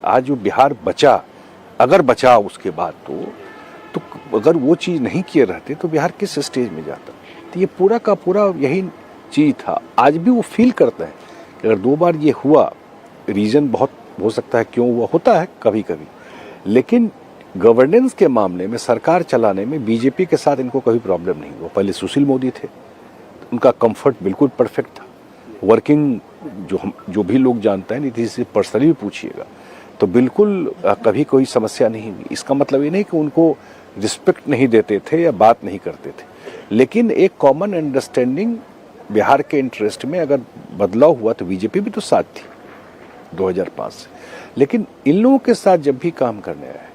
आज जो बिहार बचा, अगर बचा उसके बाद तो अगर वो चीज़ नहीं किए रहते तो बिहार किस स्टेज में जाता। तो ये पूरा का पूरा यही चीज़ था। आज भी वो फील करते हैं कि अगर 2 बार ये हुआ, रीज़न बहुत हो सकता है क्यों हुआ, होता है कभी कभी, लेकिन गवर्नेंस के मामले में, सरकार चलाने में बीजेपी के साथ इनको कभी प्रॉब्लम नहीं हुआ। पहले सुशील मोदी थे, उनका कंफर्ट बिल्कुल परफेक्ट था। वर्किंग जो भी लोग जानते हैं, नीतीश से पर्सनली भी पूछिएगा तो बिल्कुल कभी कोई समस्या नहीं हुई। इसका मतलब ये नहीं कि उनको रिस्पेक्ट नहीं देते थे या बात नहीं करते थे, लेकिन एक कॉमन अंडरस्टैंडिंग बिहार के इंटरेस्ट में अगर बदलाव हुआ तो बीजेपी भी तो साथ थी 2005 से। लेकिन इन लोगों के साथ जब भी काम करने आए,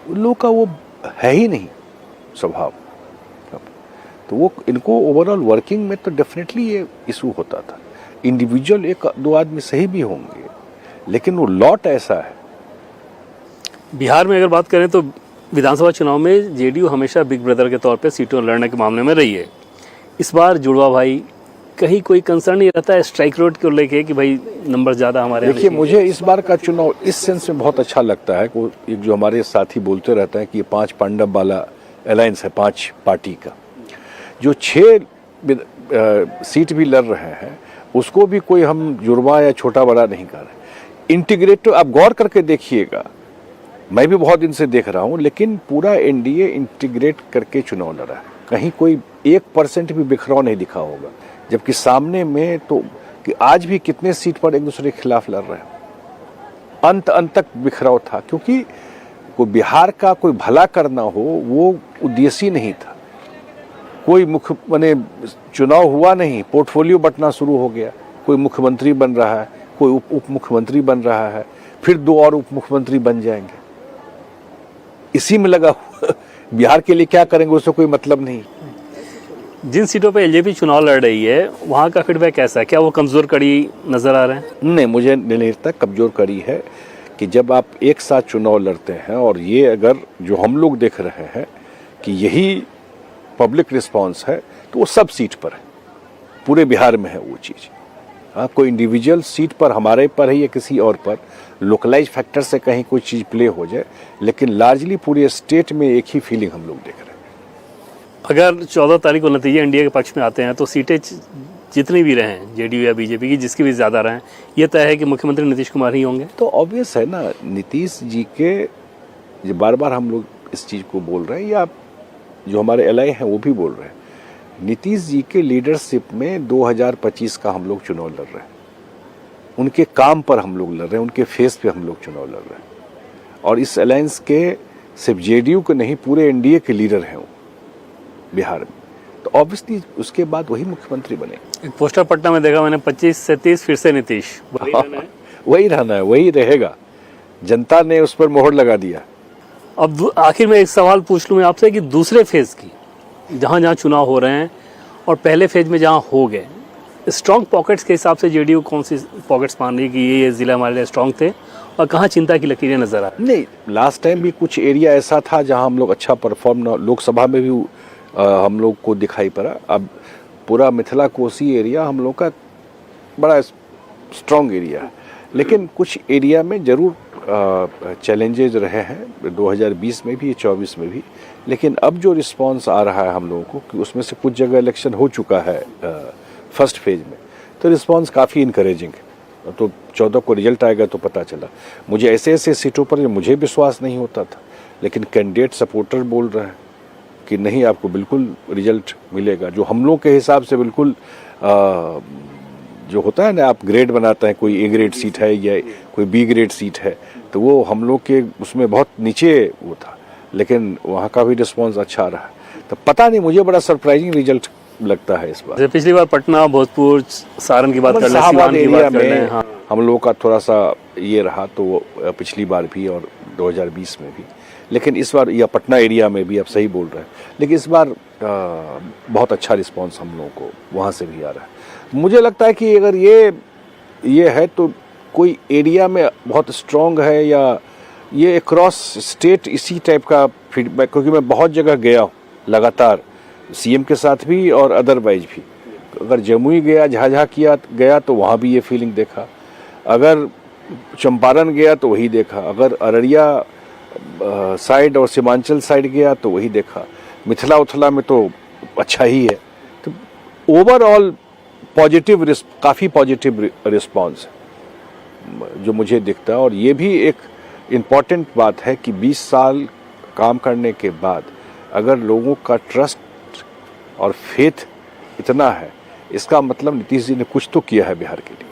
उन लोगों का वो है ही नहीं स्वभाव, तो वो इनको ओवरऑल वर्किंग में तो डेफिनेटली ये इशू होता था। इंडिविजुअल 1-2 आदमी सही भी होंगे, लेकिन वो लॉट ऐसा है। बिहार में अगर बात करें तो विधानसभा चुनाव में जेडीयू हमेशा बिग ब्रदर के तौर पे सीटों लड़ने के मामले में रही है। इस बार जुड़वा भाई, कहीं कोई कंसर्न नहीं रहता है स्ट्राइक रेट को लेके कि भाई नंबर ज़्यादा हमारे? देखिए, मुझे इस बार का चुनाव इस सेंस में बहुत अच्छा लगता है कि एक जो हमारे साथी बोलते रहते हैं कि ये 5 पांडव वाला अलायंस है, 5 पार्टी का। जो 6 सीट भी लड़ रहे हैं उसको भी कोई हम जुड़वा या छोटा बड़ा नहीं कर रहे। इंटीग्रेटिव, आप गौर करके देखिएगा, मैं भी बहुत दिन से देख रहा हूं, लेकिन पूरा एनडीए इंटीग्रेट करके चुनाव लड़ा है। कहीं कोई 1% भी बिखराव नहीं दिखा होगा, जबकि सामने में तो कि आज भी कितने सीट पर एक दूसरे के खिलाफ लड़ रहे हैं। अंत तक बिखराव था, क्योंकि कोई बिहार का कोई भला करना हो वो उद्देश्य ही नहीं था। कोई चुनाव हुआ नहीं, पोर्टफोलियो बंटना शुरू हो गया। कोई मुख्यमंत्री बन रहा है, कोई उप मुख्यमंत्री बन रहा है, फिर 2 और उप मुख्यमंत्री बन जाएंगे। इसी में लगा हुआ। बिहार के लिए क्या करेंगे उससे कोई मतलब नहीं। जिन सीटों पे एलजेपी चुनाव लड़ रही है वहाँ का फीडबैक कैसा है? क्या वो कमजोर कड़ी नजर आ रहे हैं? नहीं, मुझे नहीं लगता कमजोर कड़ी है कि जब आप एक साथ चुनाव लड़ते हैं, और ये अगर जो हम लोग देख रहे हैं कि यही पब्लिक रिस्पांस है, तो वो सब सीट पर है, पूरे बिहार में है वो चीज़। हाँ, कोई इंडिविजुअल सीट पर हमारे पर है या किसी और पर लोकलाइज फैक्टर से कहीं कोई चीज़ प्ले हो जाए, लेकिन लार्जली पूरे स्टेट में एक ही फीलिंग हम लोग देख रहे हैं। अगर 14 तारीख को नतीजे इंडिया के पक्ष में आते हैं तो सीटें जितनी भी रहें, जेडीयू या बीजेपी की, जिसकी भी ज़्यादा रहें, ये तय है कि मुख्यमंत्री नीतीश कुमार ही होंगे। तो ऑब्वियस है ना, नीतीश जी के जो बार बार हम लोग इस चीज़ को बोल रहे हैं, या जो हमारे एलआई हैं वो भी बोल रहे हैं, नीतीश जी के लीडरशिप में 2025 का हम लोग चुनाव लड़ रहे हैं। उनके काम पर हम लोग लड़ रहे हैं, उनके फेस पे हम लोग चुनाव लड़ रहे हैं। और इस अलायंस के सिर्फ जेडीयू के नहीं, पूरे एनडीए के लीडर हैं वो बिहार में। तो ऑब्वियसली उसके बाद वही मुख्यमंत्री बने। एक पोस्टर पटना में देखा मैंने, 25 से 30 फिर से नीतीश। वही रहना है, वही रहेगा। जनता ने उस पर मोहर लगा दिया। अब आखिर में एक सवाल पूछ लूँ मैं आपसे कि दूसरे फेज की जहाँ जहाँ चुनाव हो रहे हैं और पहले फेज में जहाँ हो गए, स्ट्रॉन्ग पॉकेट्स के हिसाब से जेडीयू कौन सी पॉकेट्स मान रही कि ये जिला हमारे लिए स्ट्रॉन्ग थे, और कहाँ चिंता की लकीरें नजर आ? नहीं, लास्ट टाइम भी कुछ एरिया ऐसा था जहाँ हम लोग अच्छा परफॉर्म, लोकसभा में भी हम लोग को दिखाई पड़ा। अब पूरा मिथिला कोसी एरिया हम लोग का बड़ा स्ट्रॉन्ग एरिया है, लेकिन कुछ एरिया में जरूर चैलेंजेस रहे हैं 2020 में भी, 24 में भी। लेकिन अब जो रिस्पांस आ रहा है हम लोगों को कि उसमें से कुछ जगह इलेक्शन हो चुका है फर्स्ट फेज में, तो रिस्पांस काफ़ी इनकरेजिंग है। तो 14 को रिजल्ट आएगा तो पता चला। मुझे ऐसे सीटों पर मुझे विश्वास नहीं होता था, लेकिन कैंडिडेट सपोर्टर बोल रहे हैं कि नहीं, आपको बिल्कुल रिजल्ट मिलेगा। जो हम लोग के हिसाब से बिल्कुल जो होता है ना, आप ग्रेड बनाते हैं, कोई ए ग्रेड सीट है या कोई बी ग्रेड सीट है, तो वो हम लोग के उसमें बहुत नीचे वो था, लेकिन वहाँ का भी रिस्पांस अच्छा रहा। तो पता नहीं, मुझे बड़ा सरप्राइजिंग रिजल्ट लगता है इस बार। पिछली बार पटना, भोजपुर, सारण की बात कर लें, सीवान की बात कर लें, हाँ, हम लोगों का थोड़ा सा ये रहा, तो पिछली बार भी और 2020 में भी। लेकिन इस बार, या पटना एरिया में भी, आप सही बोल रहे हैं, लेकिन इस बार बहुत अच्छा रिस्पांस हम लोगों को वहाँ से भी आ रहा है। मुझे लगता है कि अगर ये है तो कोई एरिया में बहुत स्ट्रॉन्ग है, या ये क्रॉस स्टेट इसी टाइप का फीडबैक, क्योंकि मैं बहुत जगह गया हूँ लगातार, सीएम के साथ भी और अदरवाइज भी। अगर जमुई गया, झाझा किया गया, तो वहाँ भी ये फीलिंग देखा। अगर चंपारण गया तो वही देखा, अगर अररिया साइड और सीमांचल साइड गया तो वही देखा, मिथिला उथला में तो अच्छा ही है। तो ओवरऑल पॉजिटिव, काफ़ी पॉजिटिव रिस्पांस है जो मुझे दिखता है। और ये भी एक इम्पॉर्टेंट बात है कि 20 साल काम करने के बाद अगर लोगों का ट्रस्ट और फेथ इतना है, इसका मतलब नीतीश जी ने कुछ तो किया है बिहार के लिए।